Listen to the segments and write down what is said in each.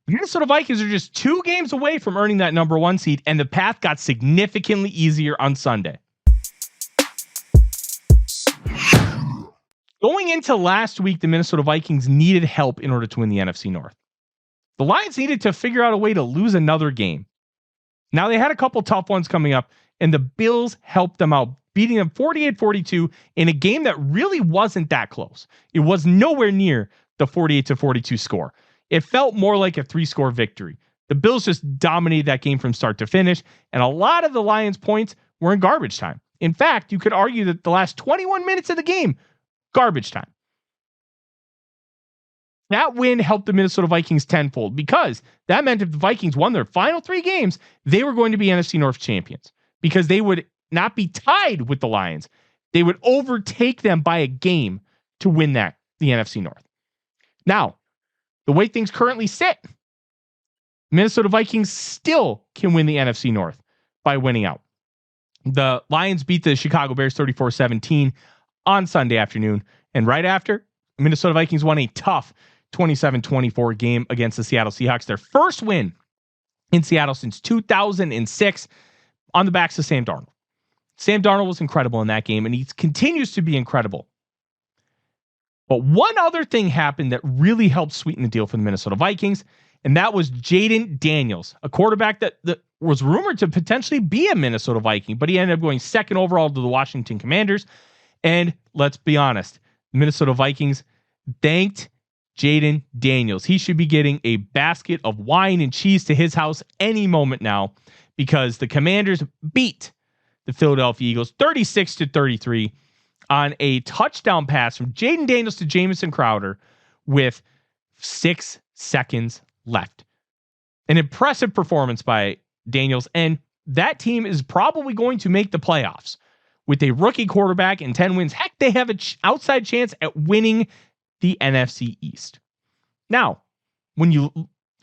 The Minnesota Vikings are just 2 games away from earning that number 1 seed, and the path got significantly easier on Sunday. Going into last week, the Minnesota Vikings needed help in order to win the NFC North. The Lions needed to figure out a way to lose another game. Now, they had a couple tough ones coming up, and the Bills helped them out, beating them 48-42 in a game that really wasn't that close. It was nowhere near the 48-42 score. It felt more like a 3-score victory. The Bills just dominated that game from start to finish, and a lot of the Lions' points were in garbage time. In fact, you could argue that the last 21 minutes of the game, garbage time. That win helped the Minnesota Vikings tenfold because that meant if the Vikings won their final 3 games, they were going to be NFC North champions because they would not be tied with the Lions. They would overtake them by a game to win the NFC North. Now, the way things currently sit, Minnesota Vikings still can win the NFC North by winning out. The Lions beat the Chicago Bears 34-17 on Sunday afternoon. And right after, Minnesota Vikings won a tough 27-24 game against the Seattle Seahawks. Their first win in Seattle since 2006 on the backs of Sam Darnold. Sam Darnold was incredible in that game, and he continues to be incredible. But one other thing happened that really helped sweeten the deal for the Minnesota Vikings, and that was Jaden Daniels, a quarterback that was rumored to potentially be a Minnesota Viking, but he ended up going 2nd overall to the Washington Commanders. And let's be honest, the Minnesota Vikings thanked Jaden Daniels. He should be getting a basket of wine and cheese to his house any moment now because the Commanders beat the Philadelphia Eagles 36-33 on a touchdown pass from Jaden Daniels to Jamison Crowder with 6 seconds left. An impressive performance by Daniels, and that team is probably going to make the playoffs. With a rookie quarterback and 10 wins, heck, they have an outside chance at winning the NFC East. Now, when you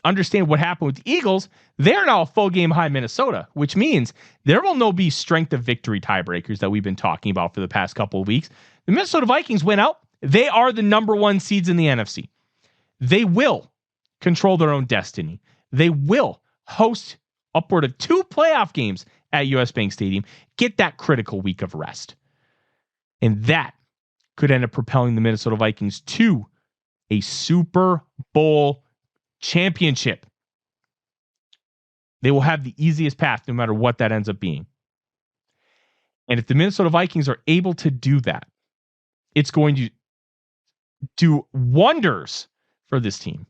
understand what happened with the Eagles, they're now a full game behind Minnesota, which means there will no be strength of victory tiebreakers that we've been talking about for the past couple of weeks. The Minnesota Vikings went out. They are the number 1 seeds in the NFC. They will control their own destiny. They will host upward of 2 playoff games at US Bank Stadium, get that critical week of rest. And that could end up propelling the Minnesota Vikings to a Super Bowl championship. They will have the easiest path no matter what that ends up being. And if the Minnesota Vikings are able to do that, it's going to do wonders for this team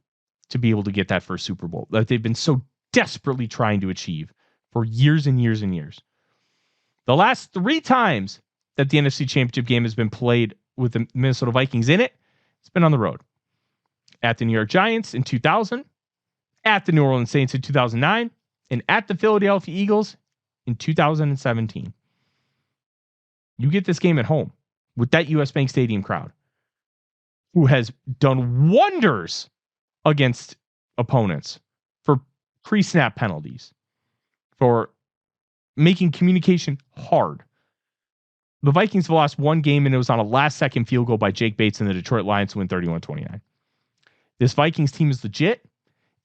to be able to get that first Super Bowl that they've been so desperately trying to achieve for years and years and years. The last 3 times that the NFC Championship game has been played with the Minnesota Vikings in it, it's been on the road. At the New York Giants in 2000, at the New Orleans Saints in 2009, and at the Philadelphia Eagles in 2017. You get this game at home with that US Bank Stadium crowd who has done wonders against opponents for pre-snap penalties, for making communication hard. The Vikings have lost 1 game, and it was on a last-second field goal by Jake Bates and the Detroit Lions to win 31-29. This Vikings team is legit,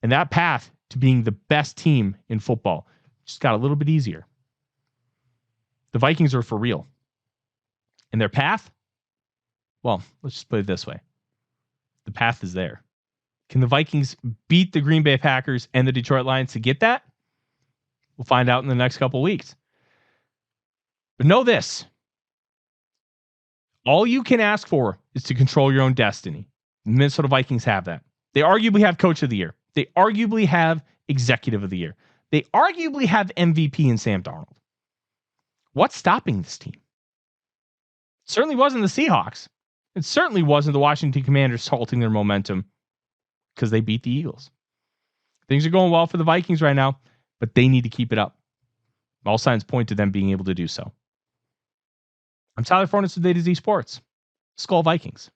and that path to being the best team in football just got a little bit easier. The Vikings are for real. And their path? Well, let's just put it this way. The path is there. Can the Vikings beat the Green Bay Packers and the Detroit Lions to get that? We'll find out in the next couple of weeks. But know this. All you can ask for is to control your own destiny. The Minnesota Vikings have that. They arguably have Coach of the Year. They arguably have Executive of the Year. They arguably have MVP in Sam Darnold. What's stopping this team? It certainly wasn't the Seahawks. It certainly wasn't the Washington Commanders halting their momentum because they beat the Eagles. Things are going well for the Vikings right now, but they need to keep it up. All signs point to them being able to do so. I'm Tyler Forness with A to Z Sports. Skol Vikings.